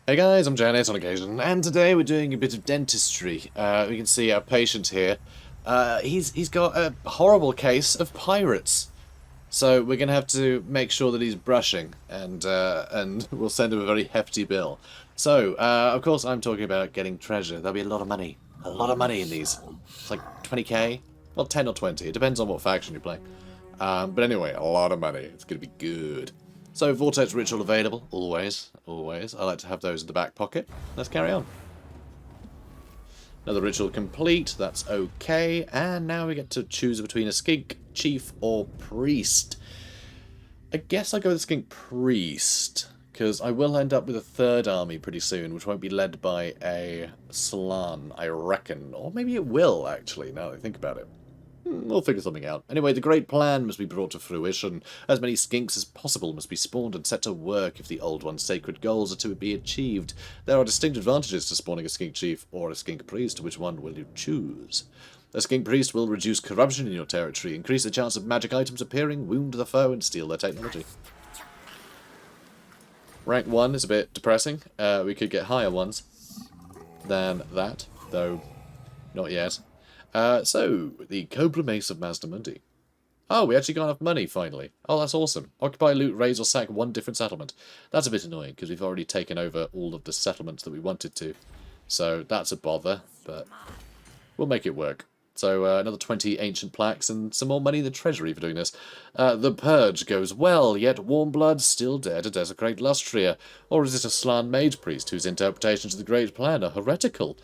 Hey guys, I'm Janet on occasion, and today we're doing a bit of dentistry. We can see our patient here. He's got a horrible case of pirates, so we're gonna have to make sure that he's brushing, and we'll send him a very hefty bill. So, of course, I'm talking about getting treasure. There'll be a lot of money in these. It's like 20k, well, 10 or 20. It depends on what faction you play. But anyway, a lot of money. It's gonna be good. So, Vortex Ritual available, always, always. I like to have those in the back pocket. Let's carry on. Another ritual complete, that's okay. And now we get to choose between a skink, chief, or priest. I guess I'll go with the skink priest, because I will end up with a third army pretty soon, which won't be led by a Slan, I reckon. Or maybe it will, actually, now that I think about it. We'll figure something out. Anyway, the great plan must be brought to fruition. As many skinks as possible must be spawned and set to work if the Old One's sacred goals are to be achieved. There are distinct advantages to spawning a skink chief or a skink priest. Which one will you choose? A skink priest will reduce corruption in your territory, increase the chance of magic items appearing, wound the foe, and steal their technology. Rank 1 is a bit depressing. We could get higher ones than that, though not yet. So, the Cobra Mace of Mazdamundi. Oh, we actually got enough money, finally. Oh, that's awesome. Occupy, loot, raise, or sack one different settlement. That's a bit annoying, because we've already taken over all of the settlements that we wanted to. So, that's a bother, but we'll make it work. So, another 20 ancient plaques and some more money in the treasury for doing this. The purge goes well, yet warm blood still dare to desecrate Lustria. Or is it a Slan mage priest whose interpretations of the Great Plan are heretical?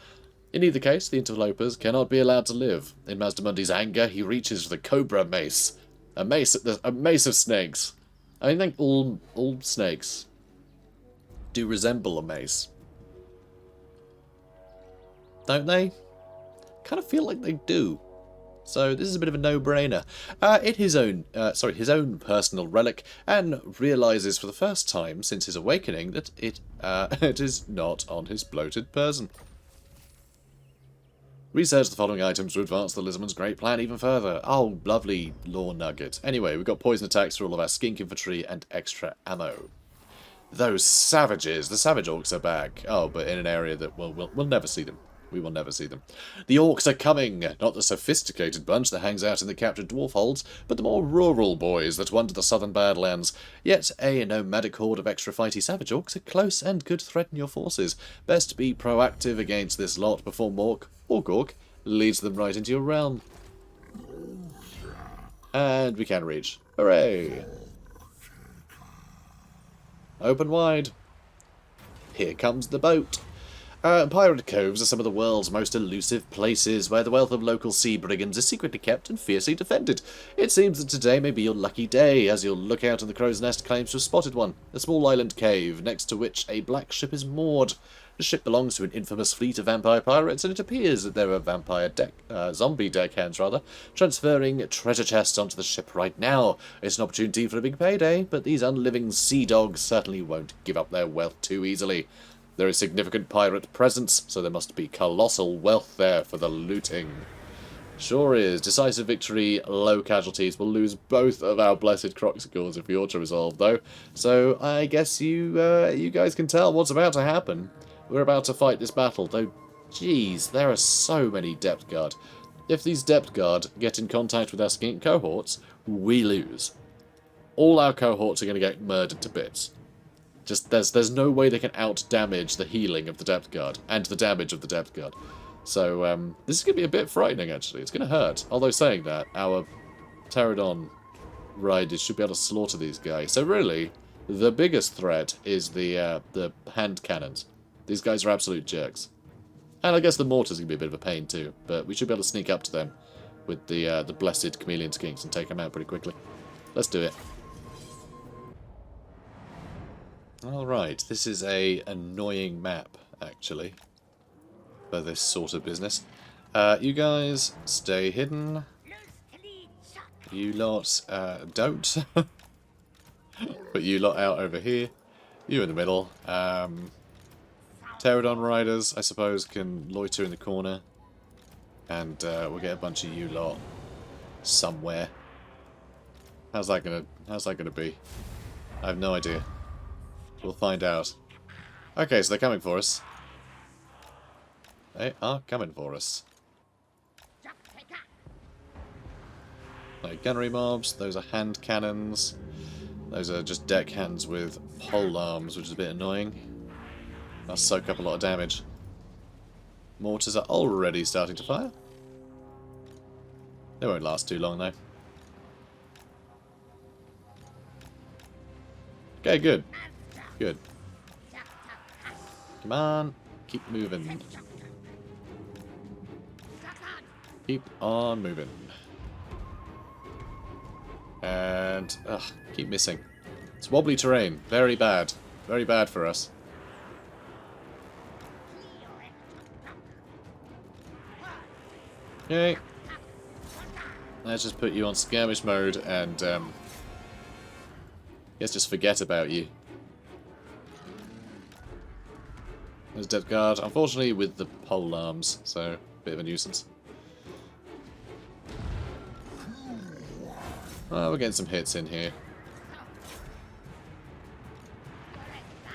In either case, the interlopers cannot be allowed to live. In Mazdamundi's anger, he reaches for the Cobra Mace. A mace of snakes. I think all snakes do resemble a mace. Don't they? Kind of feel like they do. So this is a bit of a no-brainer. His own personal relic, and realizes for the first time since his awakening that it is not on his bloated person. Research the following items to advance the Lizardman's great plan even further. Oh, lovely lore nugget. Anyway, we've got poison attacks for all of our skink infantry and extra ammo. Those savages. The savage orcs are back. Oh, but in an area that we'll never see them. We will never see them. The orcs are coming. Not the sophisticated bunch that hangs out in the captured dwarf holds, but the more rural boys that wander the southern Badlands. Yet a nomadic horde of extra fighty savage orcs are close and could threaten your forces. Best be proactive against this lot before Mork or Gork leads them right into your realm. And we can reach. Hooray! Open wide. Here comes the boat. Pirate coves are some of the world's most elusive places, where the wealth of local sea brigands is secretly kept and fiercely defended. It seems that today may be your lucky day, as your lookout in the crow's nest claims to have spotted one, a small island cave, next to which a black ship is moored. The ship belongs to an infamous fleet of vampire pirates, and it appears that there are zombie deckhands, transferring treasure chests onto the ship right now. It's an opportunity for a big payday, but these unliving sea dogs certainly won't give up their wealth too easily. There is significant pirate presence, so there must be colossal wealth there for the looting. Sure is. Decisive victory, low casualties. We'll lose both of our blessed Croxicores if we auto-resolve, though. So I guess you guys can tell what's about to happen. We're about to fight this battle, though, geez, there are so many Depth Guard. If these Depth Guard get in contact with our skink cohorts, we lose. All our cohorts are going to get murdered to bits. Just there's no way they can out-damage the healing of the Depth Guard and the damage of the Depth Guard. So this is going to be a bit frightening, actually. It's going to hurt. Although saying that, our Pterodon riders should be able to slaughter these guys. So really, the biggest threat is the hand cannons. These guys are absolute jerks. And I guess the mortars can be a bit of a pain too, but we should be able to sneak up to them with the blessed chameleon skinks and take them out pretty quickly. Let's do it. Alright, this is a annoying map, actually, for this sort of business. You guys, stay hidden. You lot, don't. But you lot out over here. You in the middle. Pterodon riders, I suppose, can loiter in the corner. And we'll get a bunch of you lot somewhere. How's that gonna be? I have no idea. We'll find out. Okay, so they're coming for us. They are coming for us. Like gunnery mobs, those are hand cannons. Those are just deck hands with pole arms, which is a bit annoying. They'll soak up a lot of damage. Mortars are already starting to fire. They won't last too long though. Okay, good. Good. Come on, keep moving. Keep on moving. And, ugh, keep missing. It's wobbly terrain. Very bad. Very bad for us. Okay. Let's just put you on skirmish mode and, let's just forget about you. There's Death Guard. Unfortunately with the pole arms, so a bit of a nuisance. Oh, we're getting some hits in here.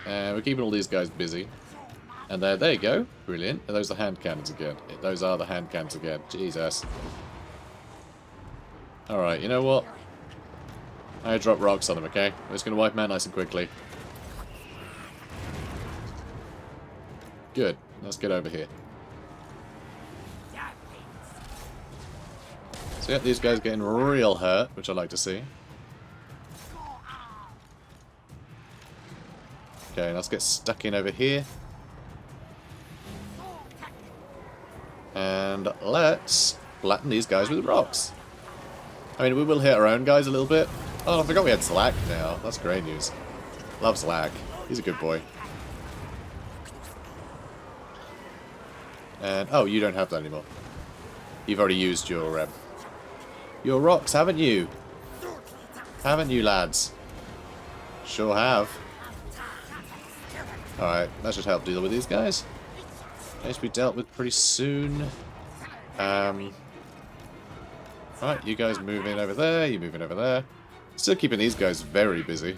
And we're keeping all these guys busy. And there you go. Brilliant. Are those the hand cannons again? Those are the hand cannons again. Jesus. Alright, you know what? I drop rocks on them, okay? I'm just going to wipe them out nice and quickly. Good. Let's get over here. So yeah, these guys getting real hurt, which I like to see. Okay, let's get stuck in over here. And let's flatten these guys with rocks. I mean, we will hit our own guys a little bit. Oh, I forgot we had ZLAAQ now. That's great news. Love ZLAAQ. He's a good boy. And, oh, you don't have that anymore. You've already used your rocks, haven't you? Haven't you, lads? Sure have. Alright, that should help deal with these guys. They should be dealt with pretty soon. Right, you guys move in over there, you move in over there. Still keeping these guys very busy.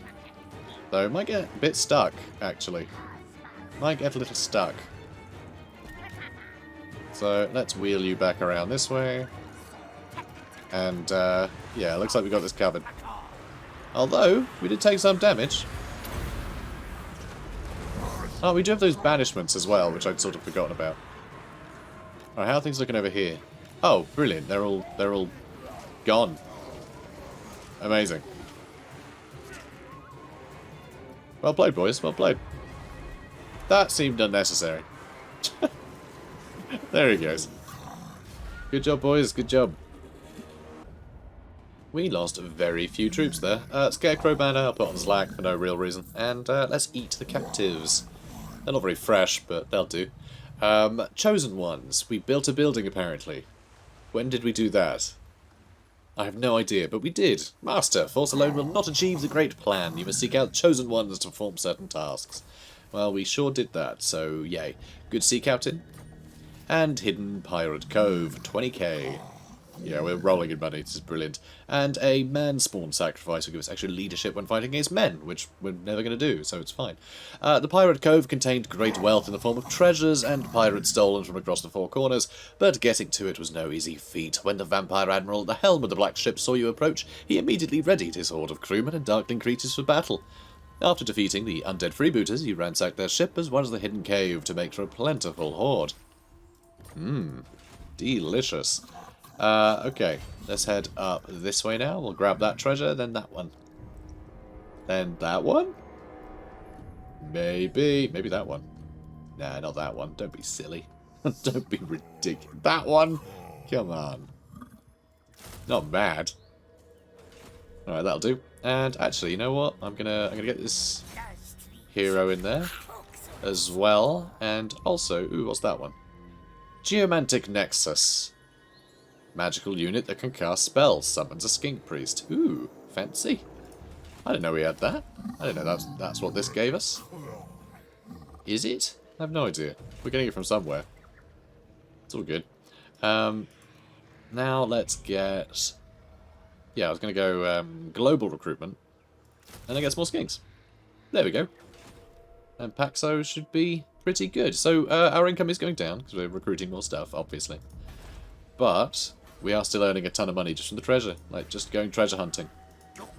Though, might get a bit stuck, actually. Might get a little stuck. So, let's wheel you back around this way. And, yeah, looks like we got this covered. Although, we did take some damage. Oh, we do have those banishments as well, which I'd sort of forgotten about. Alright, how are things looking over here? Oh, brilliant. They're all gone. Amazing. Well played, boys. Well played. That seemed unnecessary. There he goes. Good job, boys. Good job. We lost very few troops there. Scarecrow banner, I'll put on ZLAAQ for no real reason. And let's eat the captives. They're not very fresh, but they'll do. Chosen ones. We built a building, apparently. When did we do that? I have no idea, but we did. Master, force alone will not achieve the great plan. You must seek out chosen ones to perform certain tasks. Well, we sure did that, so yay. Good sea captain. And Hidden Pirate Cove, 20k. Yeah, we're rolling in money, this is brilliant. And a man spawn sacrifice will give us extra leadership when fighting against men, which we're never going to do, so it's fine. The Pirate Cove contained great wealth in the form of treasures and pirates stolen from across the four corners, but getting to it was no easy feat. When the vampire admiral at the helm of the black ship saw you approach, he immediately readied his horde of crewmen and darkling creatures for battle. After defeating the undead freebooters, you ransacked their ship as well as the hidden cave to make for a plentiful hoard. Delicious. Okay, let's head up this way now. We'll grab that treasure, then that one. Then that one? Maybe that one. Nah, not that one. Don't be silly. Don't be ridiculous. That one? Come on. Not mad. Alright, that'll do. And actually, you know what? I'm gonna get this hero in there as well. And also, ooh, what's that one? Geomantic Nexus. Magical unit that can cast spells. Summons a skink priest. Ooh, fancy. I didn't know we had that. I didn't know that's what this gave us. Is it? I have no idea. We're getting it from somewhere. It's all good. Now let's get... Yeah, I was going to go global recruitment. And then get some more skinks. There we go. And Paxo should be pretty good. So our income is going down because we're recruiting more stuff, obviously. But we are still earning a ton of money just from the treasure. Like, just going treasure hunting.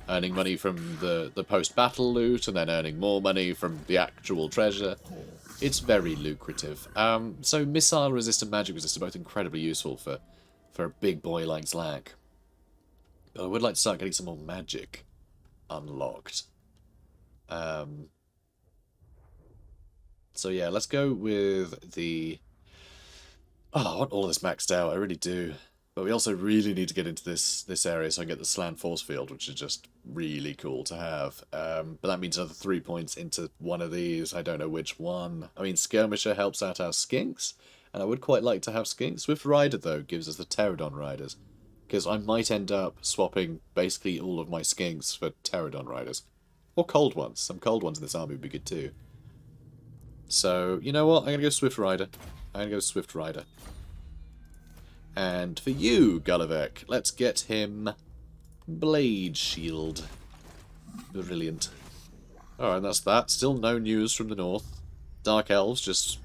Earning money from the post-battle loot, and then earning more money from the actual treasure. It's very lucrative. So missile resist and magic resist are both incredibly useful for a big boy like ZLAAQ. But I would like to start getting some more magic unlocked. So yeah, let's go with the... Oh, I want all of this maxed out, I really do. But we also really need to get into this area so I can get the slant force field, which is just really cool to have. But that means another 3 points into one of these. I don't know which one. I mean, Skirmisher helps out our Skinks, and I would quite like to have Skinks. Swift Rider, though, gives us the Pterodon Riders. Because I might end up swapping basically all of my Skinks for Pterodon Riders. Or cold ones. Some cold ones in this army would be good too. So, you know what? I'm going to go Swift Rider. I'm going to go Swift Rider. And for you, Gullivec, let's get him Blade Shield. Brilliant. Alright, and that's that. Still no news from the north. Dark Elves just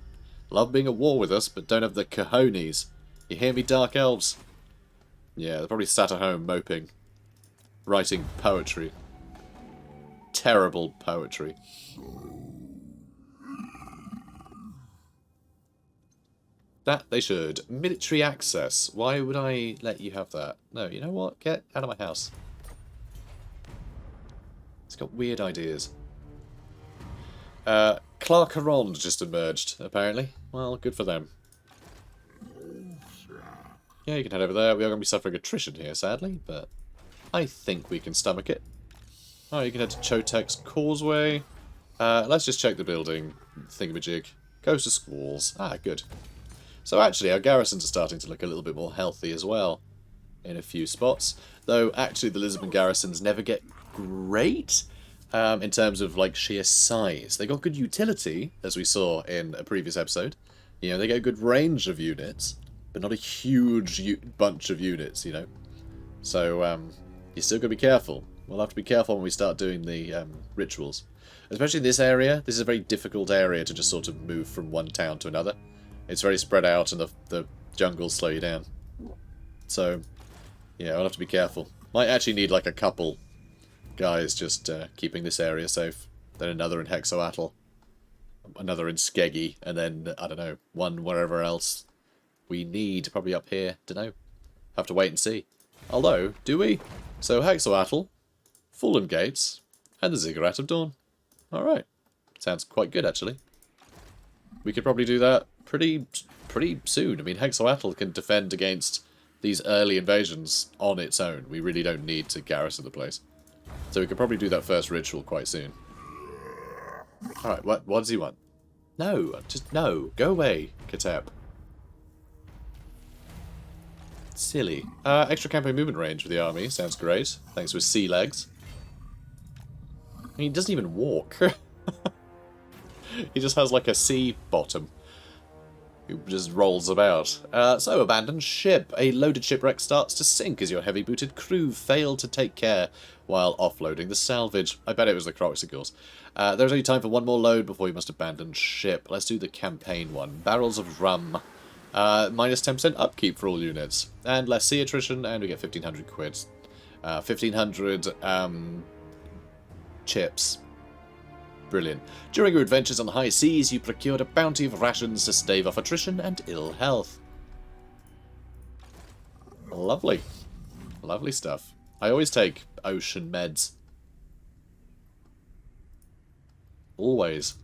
love being at war with us, but don't have the cojones. You hear me, Dark Elves? Yeah, they're probably sat at home moping. Writing poetry. Terrible poetry. That they should. Military access. Why would I let you have that? No, you know what? Get out of my house. It's got weird ideas. Clarkaron just emerged, apparently. Well, good for them. Yeah, you can head over there. We are going to be suffering attrition here, sadly, but I think we can stomach it. Alright, you can head to Chotek's Causeway. Let's just check the building thingamajig. Coast of Squalls. Ah, good. So actually, our garrisons are starting to look a little bit more healthy as well in a few spots. Though, actually, the Lisbon garrisons never get great in terms of, like, sheer size. They got good utility, as we saw in a previous episode. You know, they get a good range of units, but not a huge bunch of units, you know. So, you're still got to be careful. We'll have to be careful when we start doing the rituals. Especially in this area. This is a very difficult area to just sort of move from one town to another. It's very spread out and the jungles slow you down. So, yeah, I'll have to be careful. Might actually need like a couple guys just keeping this area safe. Then another in Hexoatl. Another in Skeggy. And then, I don't know, one wherever else we need. Probably up here. Don't know. Have to wait and see. Although, do we? So, Hexoatl, Fallen Gates, and the Ziggurat of Dawn. Alright. Sounds quite good, actually. We could probably do that pretty soon. I mean, Hexoatl can defend against these early invasions on its own. We really don't need to garrison the place. So we could probably do that first ritual quite soon. Alright, what does he want? No, just no. Go away, Katep. Silly. Extra campaign movement range for the army. Sounds great. Thanks for sea legs. I mean, he doesn't even walk. He just has like a sea bottom. He just rolls about. So, abandoned ship. A loaded shipwreck starts to sink as your heavy-booted crew fail to take care while offloading the salvage. I bet it was the Croxicles. There's only time for one more load before you must abandon ship. Let's do the campaign one. Barrels of rum. Minus 10% upkeep for all units. And less sea attrition, and we get 1,500 quid. 1,500 chips. Brilliant. During your adventures on the high seas, you procured a bounty of rations to stave off attrition and ill health. Lovely. Lovely stuff. I always take ocean meds. Always.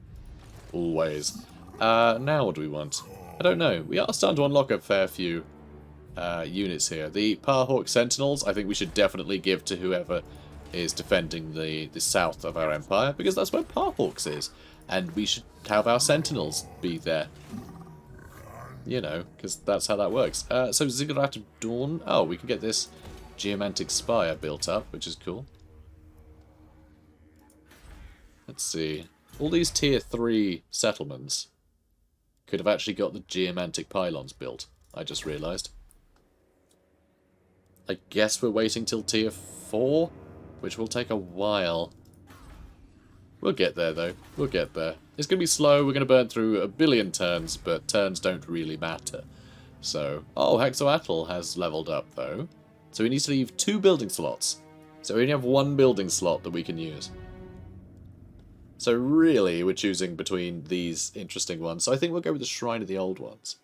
Always. Now what do we want? I don't know. We are starting to unlock a fair few units here. The Parhawk Sentinels, I think we should definitely give to whoever is defending the south of our empire, because that's where Parhawks is. And we should have our Sentinels be there. You know, because that's how that works. So Ziggurat of Dawn. Oh, we can get this Geomantic Spire built up, which is cool. Let's see. All these tier 3 settlements could have actually got the Geomantic Pylons built, I just realised. I guess we're waiting till tier 4, which will take a while. We'll get there, though. We'll get there. It's going to be slow. We're going to burn through a billion turns, but turns don't really matter. So, oh, Oxyotl has leveled up, though. So he needs to leave 2 building slots. So we only have 1 building slot that we can use. So really, we're choosing between these interesting ones. So I think we'll go with the Shrine of the Old Ones.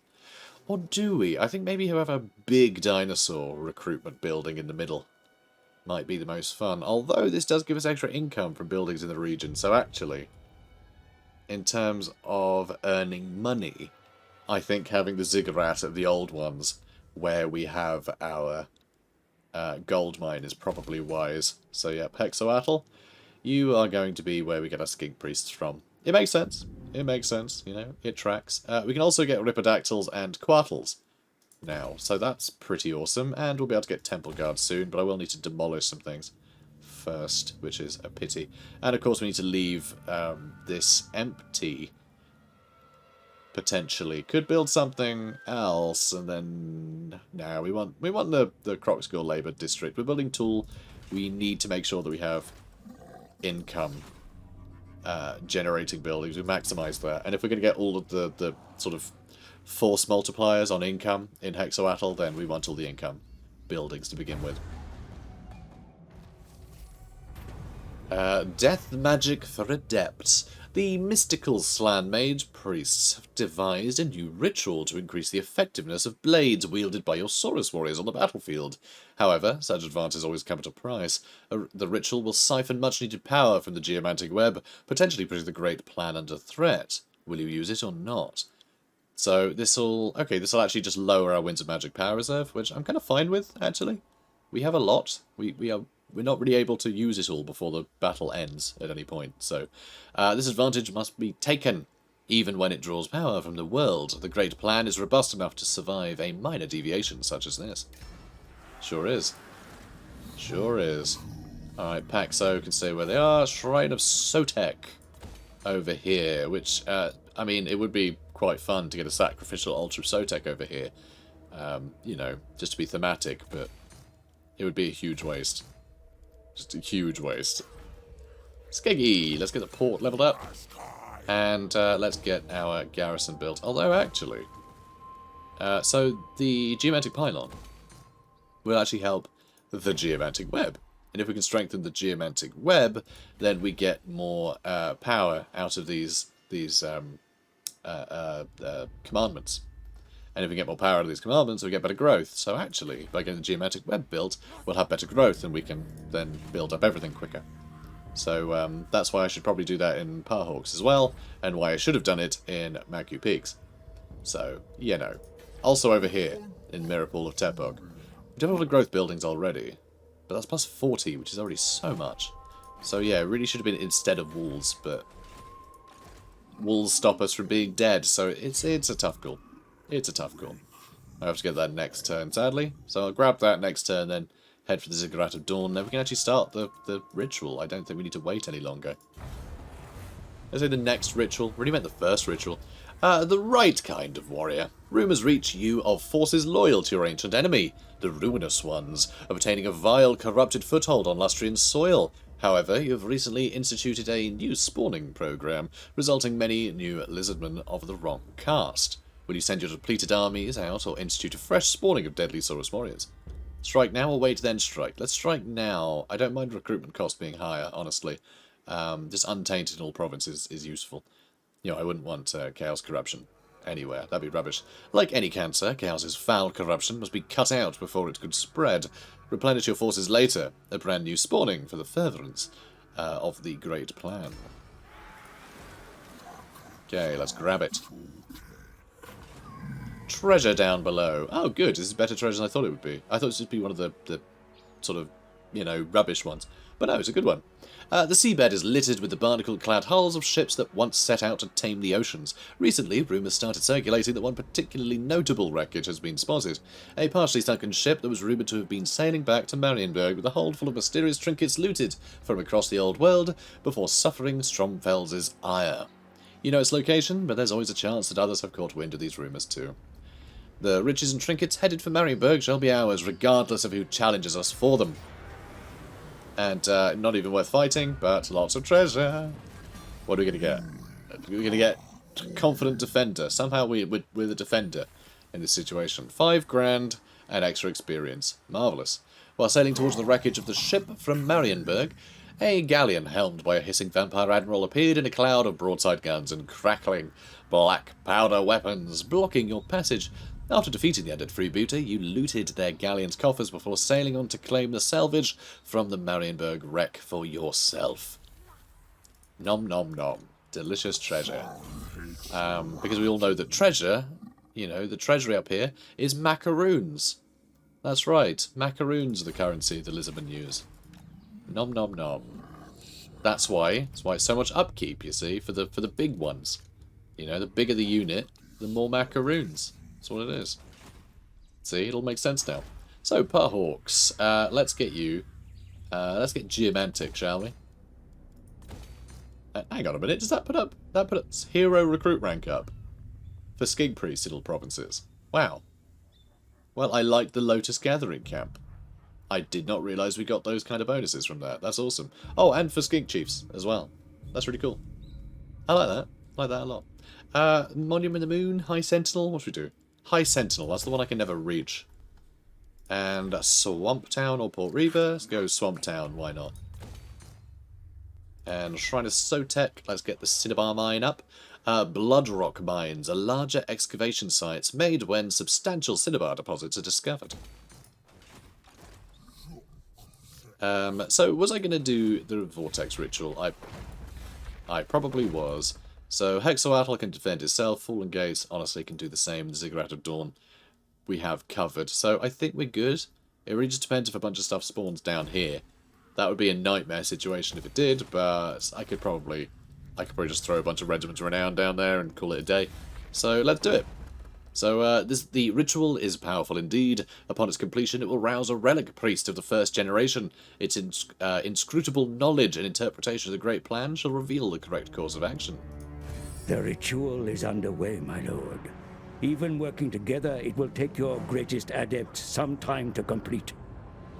Or do we? I think maybe we'll have a big dinosaur recruitment building in the middle. Might be the most fun. Although this does give us extra income from buildings in the region. So actually, in terms of earning money, I think having the ziggurat of the Old Ones, where we have our gold mine, is probably wise. So yeah, Oxyotl, you are going to be where we get our skink priests from. It makes sense. It makes sense, you know, it tracks. We can also get Ripodactyls and Quartles now, so that's pretty awesome. And we'll be able to get Temple Guards soon, but I will need to demolish some things first, which is a pity. And of course we need to leave this empty, potentially. Could build something else, and then... No, we want the Crocscore Labour District. We're building Tool. We need to make sure that we have income generating buildings. We maximise that. And if we're going to get all of the sort of force multipliers on income in Oxyotl, then we want all the income buildings to begin with. Death Magic for Adepts. The mystical Slan Mage priests have devised a new ritual to increase the effectiveness of blades wielded by your Saurus warriors on the battlefield. However, such advances always come at a price. The ritual will siphon much-needed power from the geomantic web, potentially putting the Great Plan under threat. Will you use it or not? So this'll actually just lower our Winds of Magic power reserve, which I'm kind of fine with, actually. We have a lot. We're not really able to use it all before the battle ends at any point, so this advantage must be taken, even when it draws power from the world. The Great Plan is robust enough to survive a minor deviation such as this. Sure is. Sure is. Alright, Paxo can stay where they are. Shrine of Sotek over here, which, I mean, it would be quite fun to get a sacrificial altar of Sotek over here. You know, just to be thematic, but it would be a huge waste. Just a huge waste. Skeggy! Let's get the port leveled up. And let's get our garrison built. Although, actually... so, the geomantic pylon will actually help the geomantic web. And if we can strengthen the geomantic web, then we get more power out of these commandments. And if we get more power out of these commandments, we get better growth. So actually, by getting the geomantic web built, we'll have better growth, and we can then build up everything quicker. So that's why I should probably do that in Parhawks as well, and why I should have done it in Maku Peaks. So, you know. Also over here, in Mirrorpool of Tepog. We do have all the growth buildings already, but that's plus 40, which is already so much. So yeah, it really should have been instead of walls, but walls stop us from being dead, so it's a tough call. It's a tough call. I have to get that next turn, sadly. So I'll grab that next turn, then head for the Ziggurat of Dawn. Then we can actually start the ritual. I don't think we need to wait any longer. I say the next ritual. Really meant the first ritual. The right kind of warrior. Rumours reach you of forces loyal to your ancient enemy, the Ruinous Ones, obtaining a vile, corrupted foothold on Lustrian soil. However, you have recently instituted a new spawning program, resulting many new lizardmen of the wrong caste. Will you send your depleted armies out or institute a fresh spawning of deadly Saurus warriors? Strike now or wait then strike? Let's strike now. I don't mind recruitment cost being higher, honestly. Just untainted in all provinces is useful. You know, I wouldn't want chaos corruption anywhere. That'd be rubbish. Like any cancer, chaos's foul corruption must be cut out before it could spread. Replenish your forces later. A brand new spawning for the furtherance of the Great Plan. Okay, let's grab it. Treasure down below. Oh, good. This is better treasure than I thought it would be. I thought this would be one of the sort of, you know, rubbish ones. But no, it's a good one. The seabed is littered with the barnacle-clad hulls of ships that once set out to tame the oceans. Recently, rumours started circulating that one particularly notable wreckage has been spotted. A partially sunken ship that was rumoured to have been sailing back to Marienburg with a hold full of mysterious trinkets looted from across the old world before suffering Stromfels' ire. You know its location, but there's always a chance that others have caught wind of these rumours too. The riches and trinkets headed for Marienburg shall be ours, regardless of who challenges us for them. And not even worth fighting, but lots of treasure. What are we going to get? We're going to get confident defender. Somehow we're the defender in this situation. 5 grand and extra experience. Marvellous. While sailing towards the wreckage of the ship from Marienburg, a galleon helmed by a hissing vampire admiral appeared in a cloud of broadside guns and crackling black powder weapons, blocking your passage. After defeating the undead freebooter, you looted their galleon's coffers before sailing on to claim the salvage from the Marienburg wreck for yourself. Nom nom nom. Delicious treasure. Because we all know that treasure, you know, the treasury up here, is macaroons. That's right, macaroons are the currency the Lisbon use. Nom nom nom. That's why it's so much upkeep, you see, for the big ones. You know, the bigger the unit, the more macaroons. That's what it is. See, it'll make sense now. So, Perhawks, let's get you. Let's get Geomantic, shall we? Hang on a minute, does that put up hero recruit rank up for Skig Priest Citadel provinces? Wow. Well, I like the Lotus Gathering Camp. I did not realise we got those kind of bonuses from that. That's awesome. Oh, and for Skig Chiefs as well. That's really cool. I like that. I like that a lot. Monument of the Moon, High Sentinel. What should we do? High Sentinel. That's the one I can never reach. And Swamp Town or Port Reaver. Let's go Swamp Town. Why not? And Shrine of Sotek. Let's get the Cinnabar Mine up. Bloodrock Mines are larger excavation sites made when substantial cinnabar deposits are discovered. So, was I going to do the Vortex Ritual? I probably was. So, Hexoatl can defend itself. Fallen Gates, honestly, can do the same. The Ziggurat of Dawn, we have covered. So, I think we're good. It really just depends if a bunch of stuff spawns down here. That would be a nightmare situation if it did, but I could probably just throw a bunch of Regiments Renowned down there and call it a day. So, let's do it. So, the ritual is powerful indeed. Upon its completion, it will rouse a relic priest of the first generation. Its inscrutable knowledge and interpretation of the Great Plan shall reveal the correct course of action. The ritual is underway, my lord. Even working together, it will take your greatest adept some time to complete.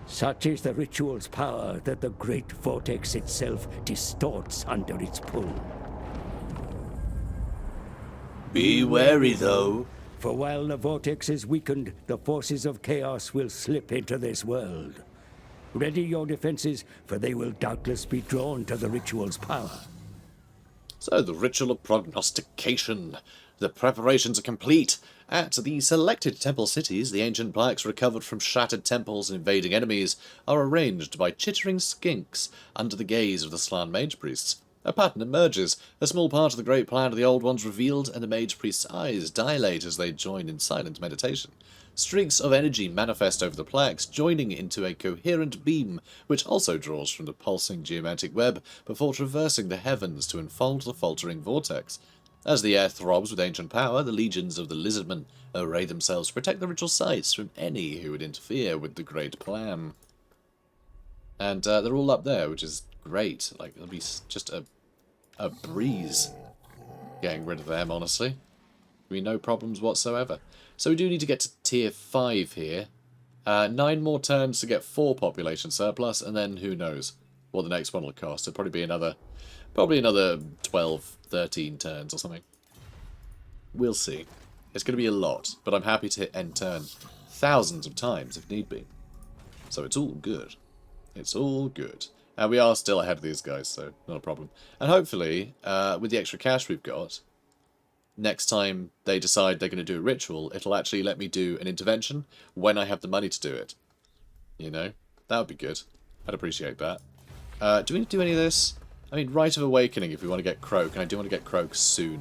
Such is the ritual's power that the great vortex itself distorts under its pull. Be wary, though. For while the vortex is weakened, the forces of chaos will slip into this world. Ready your defenses, for they will doubtless be drawn to the ritual's power. So, the ritual of prognostication. The preparations are complete. At the selected temple cities, the ancient plaques recovered from shattered temples and invading enemies are arranged by chittering skinks under the gaze of the Slann mage priests. A pattern emerges. A small part of the great plan of the old ones revealed, and the mage priest's eyes dilate as they join in silent meditation. Streaks of energy manifest over the plaques, joining into a coherent beam, which also draws from the pulsing geomantic web before traversing the heavens to enfold the faltering vortex. As the air throbs with ancient power, the legions of the Lizardmen array themselves to protect the ritual sites from any who would interfere with the great plan. And they're all up there, which is great. Like, it'll be just a breeze getting rid of them, honestly. Be no problems whatsoever. So we do need to get to tier 5 here. 9 more turns to get 4 population surplus, and then who knows what the next one will cost. It'll probably be another 12, 13 turns or something. We'll see. It's going to be a lot, but I'm happy to hit end turn thousands of times if need be. So it's all good. It's all good. And we are still ahead of these guys, so not a problem. And hopefully, with the extra cash we've got, next time they decide they're going to do a ritual, it'll actually let me do an intervention when I have the money to do it. You know? That would be good. I'd appreciate that. Do we need to do any of this? I mean, Rite of Awakening if we want to get Croak, and I do want to get Croak soon.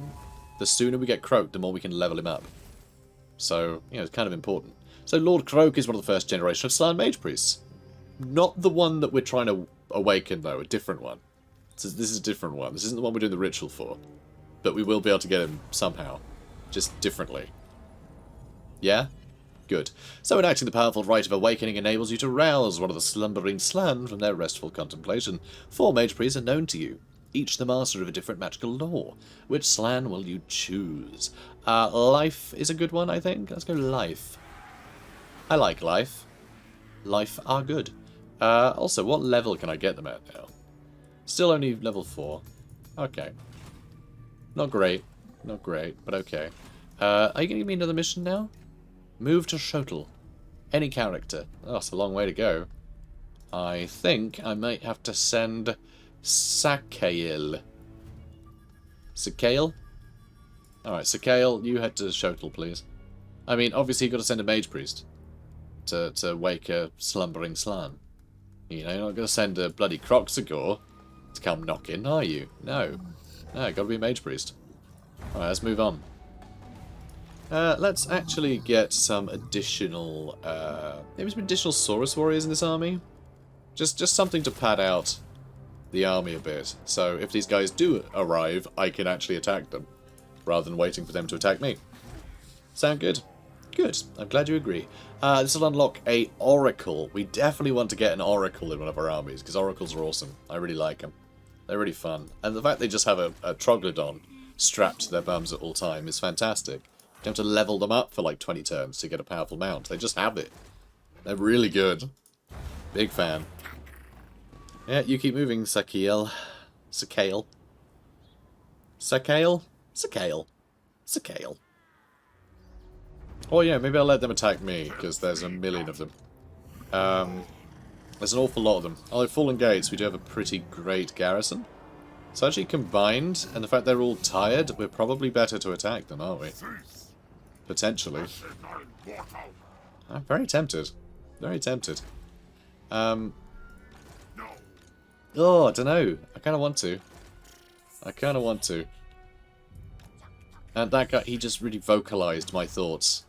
The sooner we get Croak, the more we can level him up. So, you know, it's kind of important. So Lord Croak is one of the first generation of Slann Mage Priests. Not the one that we're trying to awaken, though, a different one. So this is a different one. This isn't the one we're doing the ritual for. But we will be able to get him somehow. Just differently. Yeah? Good. So enacting the powerful Rite of Awakening enables you to rouse one of the slumbering Slann from their restful contemplation. 4 mage priests are known to you, each the master of a different magical lore. Which Slann will you choose? Life is a good one, I think. Let's go Life. I like Life. Life are good. Also, what level can I get them at now? Still only level 4. Okay. Not great. Not great, but okay. Are you going to give me another mission now? Move to Oxyotl. Any character. Oh, it's a long way to go. I think I might have to send Sakael. Sakael? Alright, Sakael, you head to Oxyotl, please. I mean, obviously you've got to send a mage priest to wake a slumbering slan. You know, you're not going to send a bloody Croxagore to come knocking, are you? No. No, got to be a mage priest. Alright, let's move on. Let's actually get some additional, maybe some additional Saurus warriors in this army. Just something to pad out the army a bit. So if these guys do arrive, I can actually attack them, rather than waiting for them to attack me. Sound good? Good. I'm glad you agree. This will unlock a Oracle. We definitely want to get an Oracle in one of our armies, because Oracles are awesome. I really like them. They're really fun. And the fact they just have a Troglodon strapped to their bums at all time is fantastic. You don't have to level them up for like 20 turns to get a powerful mount. They just have it. They're really good. Big fan. Yeah, you keep moving, Sakael. Sakael. Sakael? Sakael. Sakael. Oh yeah, maybe I'll let them attack me, because there's a million of them. There's an awful lot of them. Although Fallen Gates, we do have a pretty great garrison. So actually combined, and the fact they're all tired, we're probably better to attack them, aren't we? Potentially. I'm very tempted. Very tempted. Oh, I don't know. I kind of want to. I kind of want to. And that guy, he just really vocalized my thoughts.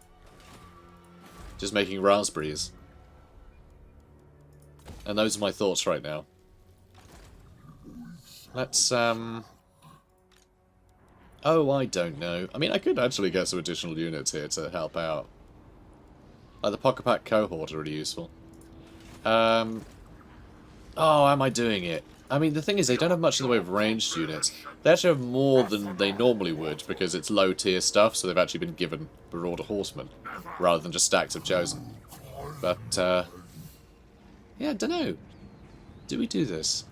Just making raspberries. And those are my thoughts right now. Let's, Oh, I don't know. I mean, I could actually get some additional units here to help out. Like the Pocket Pack cohort are really useful. Oh, am I doing it? I mean, the thing is, they don't have much in the way of ranged units. They actually have more than they normally would, because it's low-tier stuff, so they've actually been given Marauder Horsemen, rather than just stacks of Chosen. But, yeah, I don't know. Do we do this?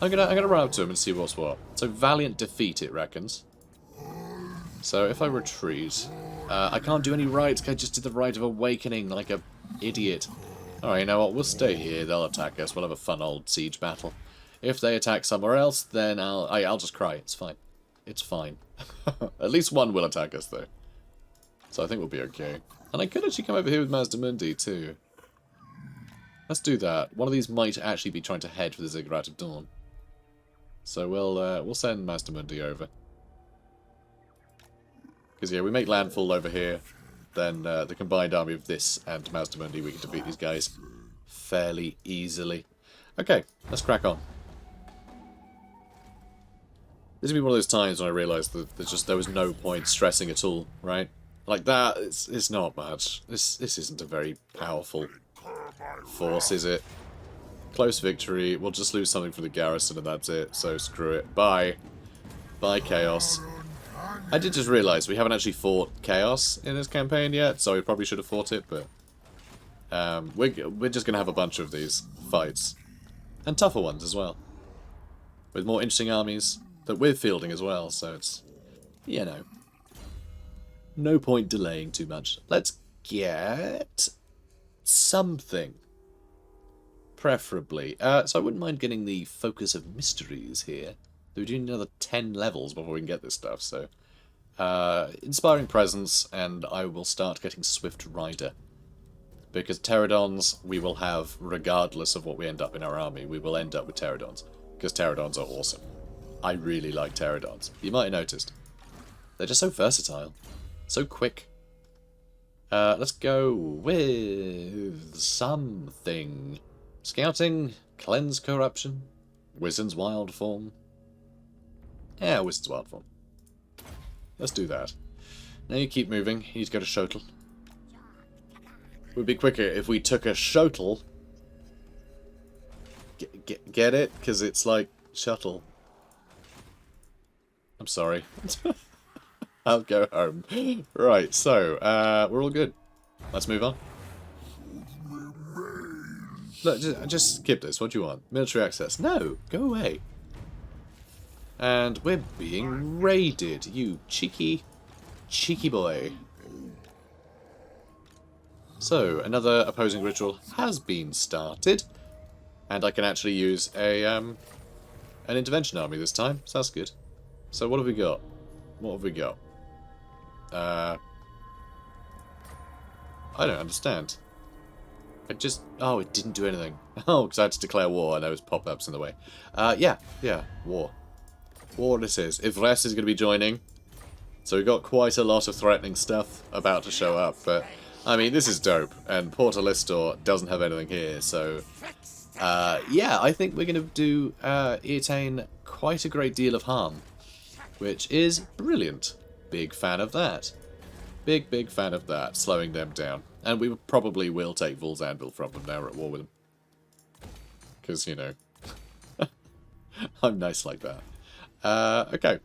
I'm gonna run up to him and see what's what. So, Valiant Defeat, it reckons. So, if I retreat... I can't do any rites, I just did the Rite of Awakening like a idiot. Alright, you know what, we'll stay here, they'll attack us, we'll have a fun old siege battle. If they attack somewhere else, then I'll just cry, it's fine. It's fine. At least one will attack us, though. So I think we'll be okay. And I could actually come over here with Mazdamundi, too. Let's do that. One of these might actually be trying to head for the Ziggurat of Dawn. So we'll send Mazdamundi over. Because, yeah, we make landfall over here, then the combined army of this and Mazdamundi, we can defeat these guys fairly easily. Okay, let's crack on. This is going to be one of those times when I realised that there was no point stressing at all, right? Like that, it's not much. This isn't a very powerful force, is it? Close victory, we'll just lose something from the garrison and that's it, so screw it. Bye. Bye, Chaos. I did just realise we haven't actually fought Chaos in this campaign yet, so we probably should have fought it, but... we're just going to have a bunch of these fights. And tougher ones as well. With more interesting armies that we're fielding as well, so it's... you know. No point delaying too much. Let's get... something. Preferably. So I wouldn't mind getting the Focus of Mysteries here. We do need another 10 levels before we can get this stuff, so... Inspiring Presence, and I will start getting Swift Rider. Because Pterodons we will have regardless of what we end up in our army. We will end up with Pterodons. Because Pterodons are awesome. I really like Pterodons. You might have noticed. They're just so versatile. So quick. Let's go with something. Scouting, Cleanse Corruption, Wizard's Wild Form. Yeah, Wizard's Wild Form. Let's do that. Now you keep moving. You need to go to Oxyotl. It would be quicker if we took a Oxyotl. Get it? Because it's like shuttle. I'm sorry. I'll go home. Right, so, we're all good. Let's move on. Look, just skip this. What do you want? Military access. No, go away. And we're being raided, you cheeky, cheeky boy. So, another opposing ritual has been started. And I can actually use an intervention army this time, so that's good. So what have we got? What have we got? I don't understand. Oh, it didn't do anything. Oh, because I had to declare war and there was pop-ups in the way. Yeah, war. War this is. Ivres is going to be joining. So we've got quite a lot of threatening stuff about to show up, but I mean, this is dope. And Porta Listor doesn't have anything here, so yeah, I think we're going to do Etain quite a great deal of harm, which is brilliant. Big fan of that. Big fan of that, slowing them down. And we probably will take Vul's Anvil from them now we're at war with them. Because, you know, I'm nice like that. Okay,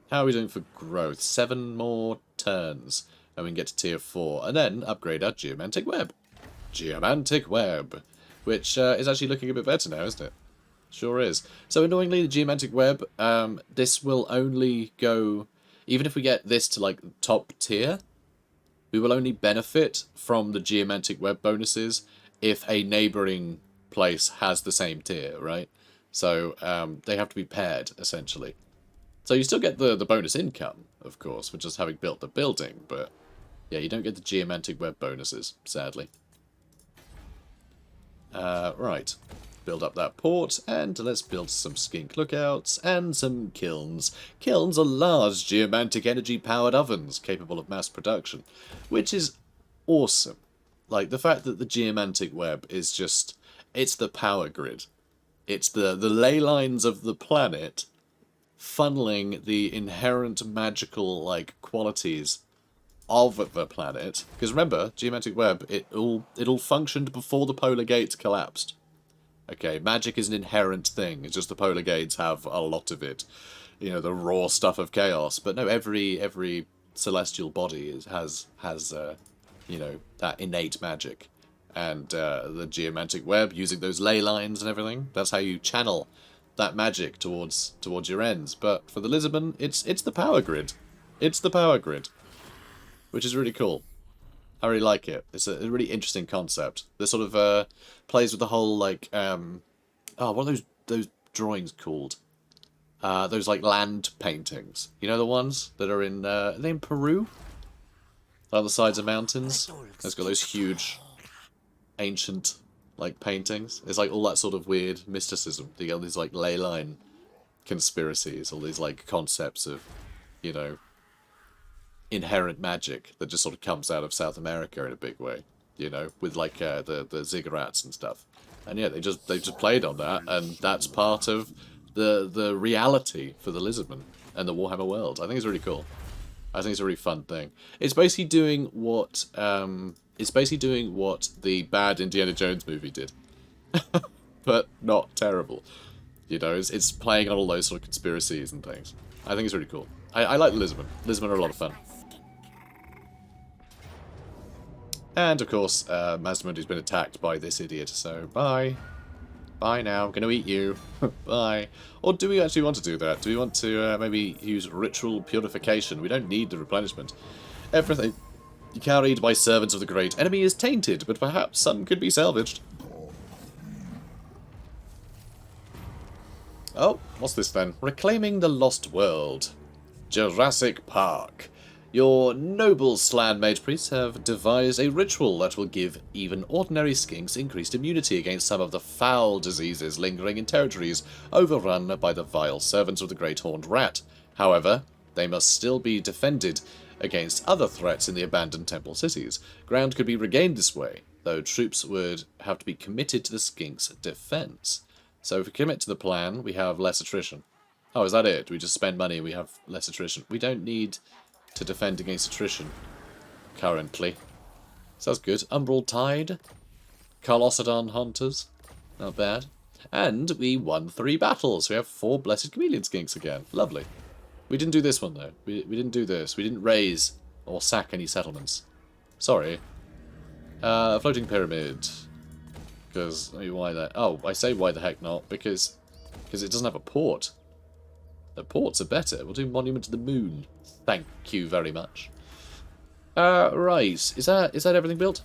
how are we doing for growth? 7 more turns, and we can get to tier 4, and then upgrade our Geomantic Web. Geomantic Web, which is actually looking a bit better now, isn't it? Sure is. So annoyingly, the Geomantic Web, this will only go, even if we get this to like top tier, we will only benefit from the Geomantic Web bonuses if a neighbouring place has the same tier, right? So they have to be paired, essentially. So you still get the bonus income, of course, for just having built the building, but yeah, you don't get the Geomantic Web bonuses, sadly. Right. Build up that port, and let's build some skink lookouts and some kilns. Kilns are large geomantic energy-powered ovens capable of mass production, which is awesome. Like, the fact that the Geomantic Web is just... it's the power grid. It's the ley lines of the planet funneling the inherent magical, like, qualities of the planet. Because remember, Geomantic Web, it all functioned before the polar gates collapsed. Okay, magic is an inherent thing. It's just the polar gates have a lot of it. You know, the raw stuff of chaos. But no, every celestial body has you know, that innate magic. And the Geomantic Web, using those ley lines and everything, that's how you channel that magic towards your ends. But for the Lisbon, it's the power grid. It's the power grid. Which is really cool. I really like it. It's a really interesting concept. This sort of plays with the whole, like, oh, what are those drawings called? Those, like, land paintings. You know the ones that are they in Peru? On the sides of mountains? It's got those huge, ancient, like, paintings. It's, like, all that sort of weird mysticism. You get all these, like, ley line conspiracies, all these, like, concepts of, you know, inherent magic that just sort of comes out of South America in a big way, you know, with like the ziggurats and stuff. And yeah, they just played on that, and that's part of the reality for the Lisbon and the Warhammer world. I think it's really cool. I think it's a really fun thing. It's basically doing what the bad Indiana Jones movie did, but not terrible. You know, it's playing on all those sort of conspiracies and things. I think it's really cool. I like Lisbon. Lisbon are a lot of fun. And, of course, Mazdamundi's been attacked by this idiot, so bye. Bye now, I'm going to eat you. Bye. Or do we actually want to do that? Do we want to maybe use ritual purification? We don't need the replenishment. Everything carried by servants of the great enemy is tainted, but perhaps some could be salvaged. Oh, what's this then? Reclaiming the Lost World. Jurassic Park. Your noble Slan Mage Priests have devised a ritual that will give even ordinary skinks increased immunity against some of the foul diseases lingering in territories overrun by the vile servants of the Great Horned Rat. However, they must still be defended against other threats in the abandoned temple cities. Ground could be regained this way, though troops would have to be committed to the skinks' defense. So if we commit to the plan, we have less attrition. Oh, is that it? Do we just spend money and we have less attrition? We don't need to defend against attrition currently. Sounds good. Umbral Tide. Carlosadon Hunters. Not bad. And we won 3 battles. We have 4 Blessed Chameleon Skinks again. Lovely. We didn't do this one, though. We didn't do this. We didn't raise or sack any settlements. Sorry. Floating Pyramid. Because, I mean, why that? Oh, I say why the heck not, because it doesn't have a port. The ports are better. We'll do Monument to the Moon. Thank you very much. Right. Is that everything built?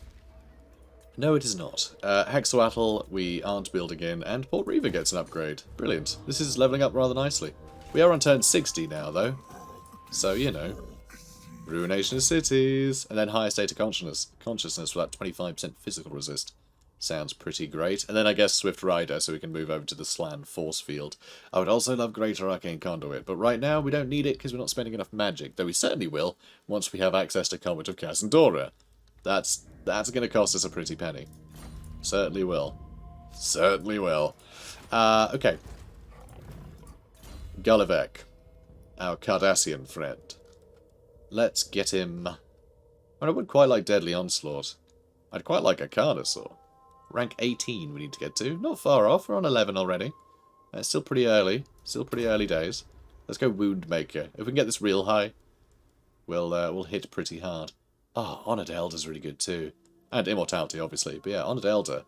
No, it is not. Oxyotl we aren't building in, and Port Reaver gets an upgrade. Brilliant. This is leveling up rather nicely. We are on turn 60 now, though. So, you know. Ruination of cities. And then higher state of consciousness for that 25% physical resist. Sounds pretty great. And then I guess Swift Rider, so we can move over to the Slan Force Field. I would also love Greater Arcane Conduit, but right now we don't need it because we're not spending enough magic, though we certainly will once we have access to Comet of Cassandora. That's going to cost us a pretty penny. Certainly will. Certainly will. Okay. Gullivec, our Cardassian friend. Let's get him... I would quite like Deadly Onslaught. I'd quite like a Carnosaur. Rank 18 we need to get to. Not far off. We're on 11 already. It's still pretty early. Still pretty early days. Let's go Woundmaker. If we can get this real high, we'll hit pretty hard. Ah, oh, Honoured Elder's really good too. And Immortality, obviously. But yeah, Honoured Elder.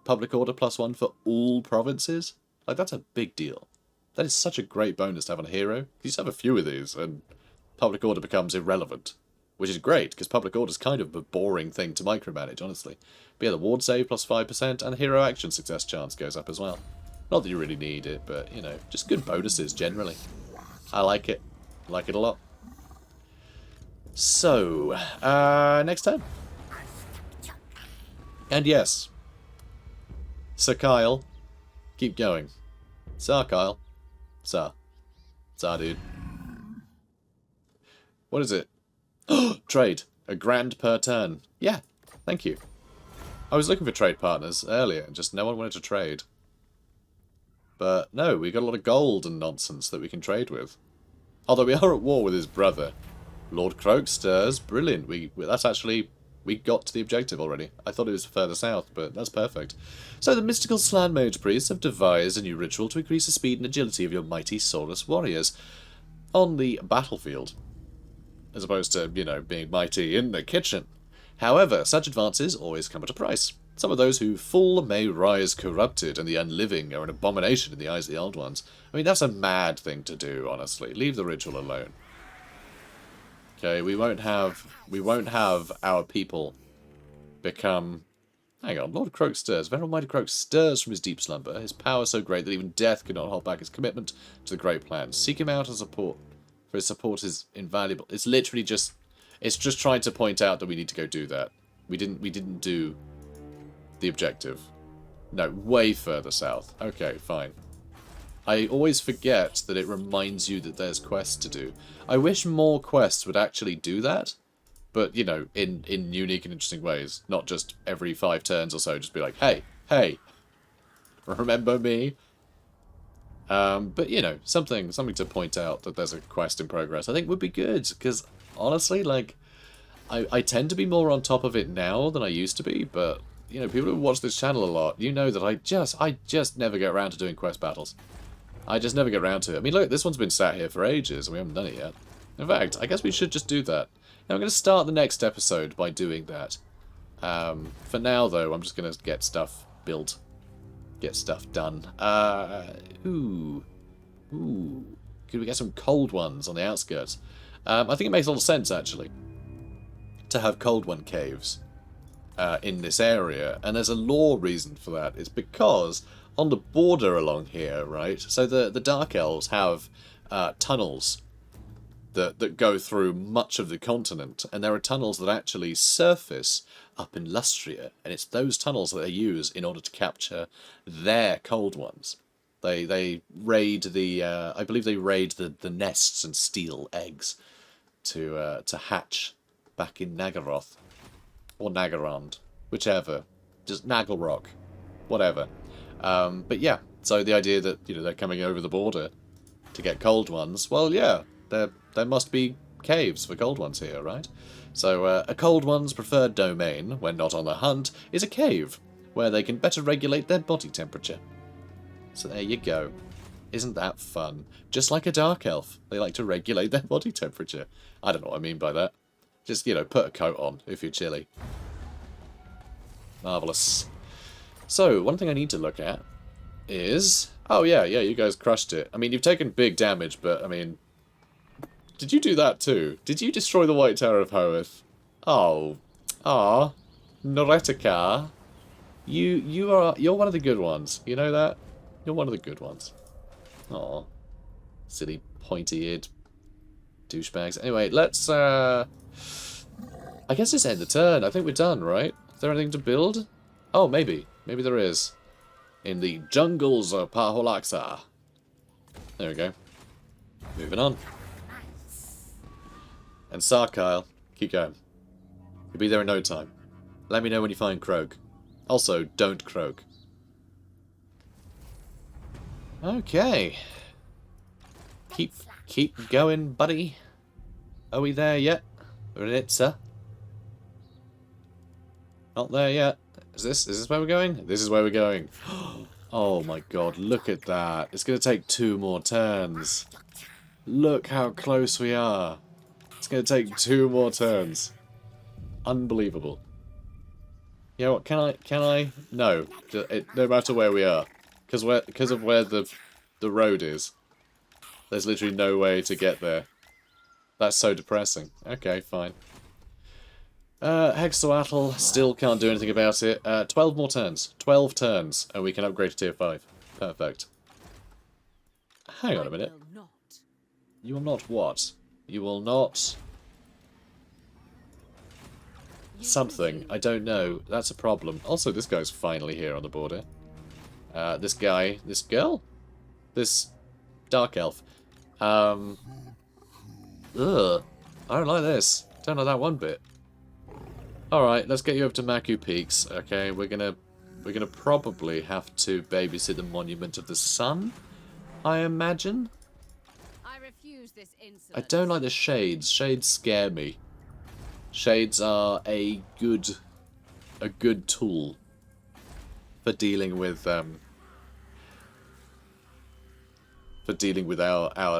Public Order +1 for all provinces? Like, that's a big deal. That is such a great bonus to have on a hero. You just have a few of these, and Public Order becomes irrelevant. Which is great, because Public Order is kind of a boring thing to micromanage, honestly. But yeah, the Ward Save +5%, and the Hero Action Success chance goes up as well. Not that you really need it, but, you know, just good bonuses, generally. I like it. I like it a lot. So, next turn. And yes. Sir Kyle. Keep going. Sir Kyle. Sir. Sir, dude. What is it? Trade. A grand per turn. Yeah, thank you. I was looking for trade partners earlier, and just no one wanted to trade. But no, we got a lot of gold and nonsense that we can trade with. Although we are at war with his brother. Lord Croak stirs. Brilliant. That's actually... We got to the objective already. I thought it was further south, but that's perfect. So the mystical Slan Mage Priests have devised a new ritual to increase the speed and agility of your mighty Saurus warriors on the battlefield. As opposed to, you know, being mighty in the kitchen. However, such advances always come at a price. Some of those who fall may rise corrupted, and the unliving are an abomination in the eyes of the old ones. I mean, that's a mad thing to do, honestly. Leave the ritual alone. Okay, we won't have our people become... Hang on, Lord Croak stirs. Venerable Mighty Croak stirs from his deep slumber, his power so great that even death could not hold back his commitment to the great plan. Seek him out as support. For his support is invaluable. It's literally just... It's just trying to point out that we need to go do that. We didn't do the objective. No, way further south. Okay, fine. I always forget that it reminds you that there's quests to do. I wish more quests would actually do that. But, you know, in unique and interesting ways. Not just every 5 turns or so, just be like, hey, remember me? But, you know, something to point out that there's a quest in progress I think would be good. Because, honestly, like, I tend to be more on top of it now than I used to be. But, you know, people who watch this channel a lot, you know that I just never get around to doing quest battles. I just never get around to it. I mean, look, this one's been sat here for ages and we haven't done it yet. In fact, I guess we should just do that. Now, I'm going to start the next episode by doing that. For now, though, I'm just going to get stuff built. Get stuff done. Ooh. Could we get some cold ones on the outskirts? I think it makes a lot of sense, actually, to have cold one caves in this area. And there's a lore reason for that. It's because on the border along here, right? So the Dark Elves have tunnels that go through much of the continent, and there are tunnels that actually surface up in Lustria, and it's those tunnels that they use in order to capture their cold ones. They raid the I believe they raid the nests and steal eggs to hatch back in Nagaroth or Nagarond, whichever, just Nagelrock, whatever. But yeah, so the idea that, you know, they're coming over the border to get cold ones, well, yeah, there must be caves for cold ones here, right? So a cold one's preferred domain, when not on the hunt, is a cave, where they can better regulate their body temperature. So there you go. Isn't that fun? Just like a dark elf, they like to regulate their body temperature. I don't know what I mean by that. Just, you know, put a coat on if you're chilly. Marvellous. So, one thing I need to look at is Oh, yeah, you guys crushed it. I mean, you've taken big damage, but, I mean... Did you do that too? Did you destroy the White Tower of Hoeth? Oh. Ah. Noretica. You're one of the good ones. You know that? You're one of the good ones. Aw. Silly, pointy-eared douchebags. Anyway, let's, I guess just end the turn. I think we're done, right? Is there anything to build? Oh, maybe. Maybe there is. In the jungles of Paholaxa. There we go. Moving on. And Sarkyle, keep going. You'll be there in no time. Let me know when you find Croak. Also, don't croak. Okay. Keep going, buddy. Are we there yet? We're in it, sir. Not there yet. Is this where we're going? This is where we're going. Oh my god, look at that. It's going to take 2 more turns. Look how close we are. It's going to take 2 more turns. Unbelievable. You know what, can I? No. No matter where we are. Because of where the road is. There's literally no way to get there. That's so depressing. Okay, fine. Oxyotl still can't do anything about it. 12 more turns. 12 turns, and we can upgrade to tier 5. Perfect. Hang on a minute. You will not what? You will not... Something. I don't know. That's a problem. Also, this guy's finally here on the border. This guy... This girl? This dark elf. Ugh. I don't like this. Don't like that one bit. Alright, let's get you over to Maku Peaks. Okay, we're gonna probably have to babysit the Monument of the Sun, I imagine. I refuse this insolence. I don't like the shades. Shades scare me. Shades are a good tool for dealing with our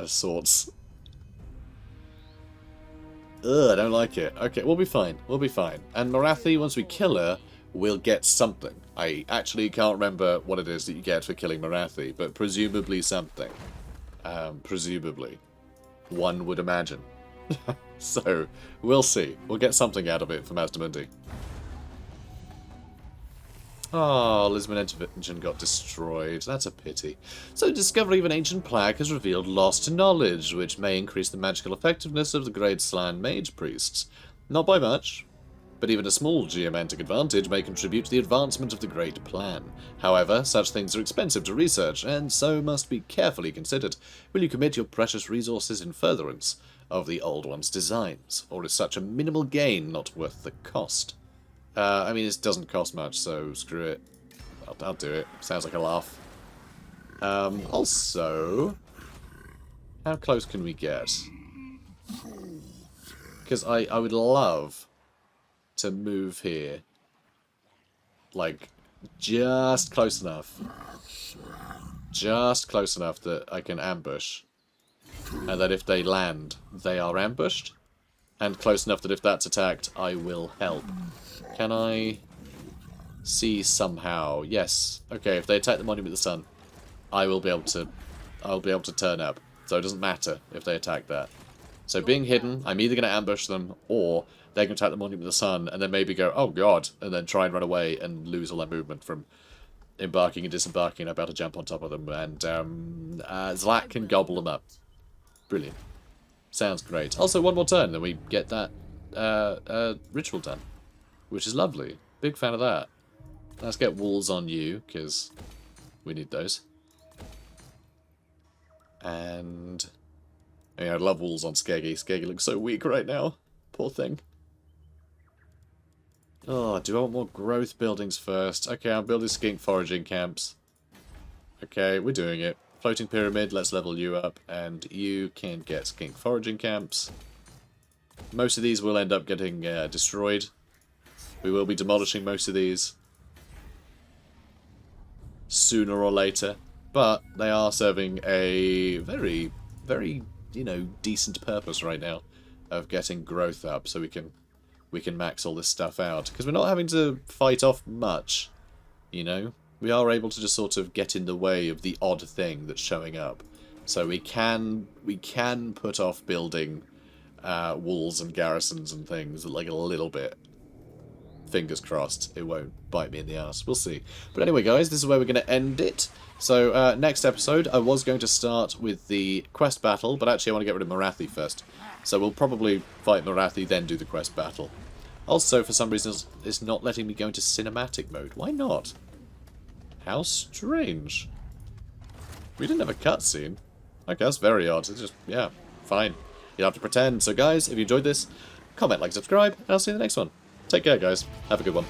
sorts. Ugh, I don't like it. Okay, we'll be fine. We'll be fine. And Morathi, once we kill her, we'll get something. I actually can't remember what it is that you get for killing Morathi, but presumably something. Presumably. One would imagine. So, we'll see. We'll get something out of it for Mazdamundi. Oh, Lisbon engine got destroyed. That's a pity. So, discovery of an ancient plaque has revealed lost knowledge, which may increase the magical effectiveness of the Great Slan Mage Priests. Not by much, but even a small geomantic advantage may contribute to the advancement of the Great Plan. However, such things are expensive to research, and so must be carefully considered. Will you commit your precious resources in furtherance of the Old One's designs, or is such a minimal gain not worth the cost? I mean, it doesn't cost much, so screw it. I'll do it. Sounds like a laugh. Also, how close can we get? Because I would love to move here. Like, just close enough. Just close enough that I can ambush. And that if they land, they are ambushed. And close enough that if that's attacked, I will help. Can I see somehow? Yes. Okay, if they attack the Monument of the Sun, I'll be able to turn up. So it doesn't matter if they attack that. So being hidden, I'm either going to ambush them, or they can attack the Monument of the Sun, and then maybe go, oh god, and then try and run away and lose all their movement from embarking and disembarking. I'm about to jump on top of them, and ZLAAQ can gobble them up. Brilliant. Sounds great. Also, one more turn, then we get that ritual done. Which is lovely. Big fan of that. Let's get walls on you, because we need those. And... yeah, I love walls on Skeggy. Skeggy looks so weak right now. Poor thing. Oh, do I want more growth buildings first? Okay, I'm building skink foraging camps. Okay, we're doing it. Floating pyramid, let's level you up. And you can get skink foraging camps. Most of these will end up getting destroyed. We will be demolishing most of these sooner or later, but they are serving a very, very, you know, decent purpose right now of getting growth up, so we can max all this stuff out, because we're not having to fight off much, you know. we are able to just sort of get in the way of the odd thing that's showing up. So we can put off building walls and garrisons and things like a little bit. Fingers crossed it won't bite me in the ass. We'll see. But anyway, guys, this is where we're going to end it. So next episode, I was going to start with the quest battle, but actually I want to get rid of Morathi first. So we'll probably fight Morathi, then do the quest battle. Also, for some reason, it's not letting me go into cinematic mode. Why not? How strange. We didn't have a cutscene. Okay, that's very odd. It's just, yeah, fine. You have to pretend. So guys, if you enjoyed this, comment, like, subscribe, and I'll see you in the next one. Take care, guys. Have a good one.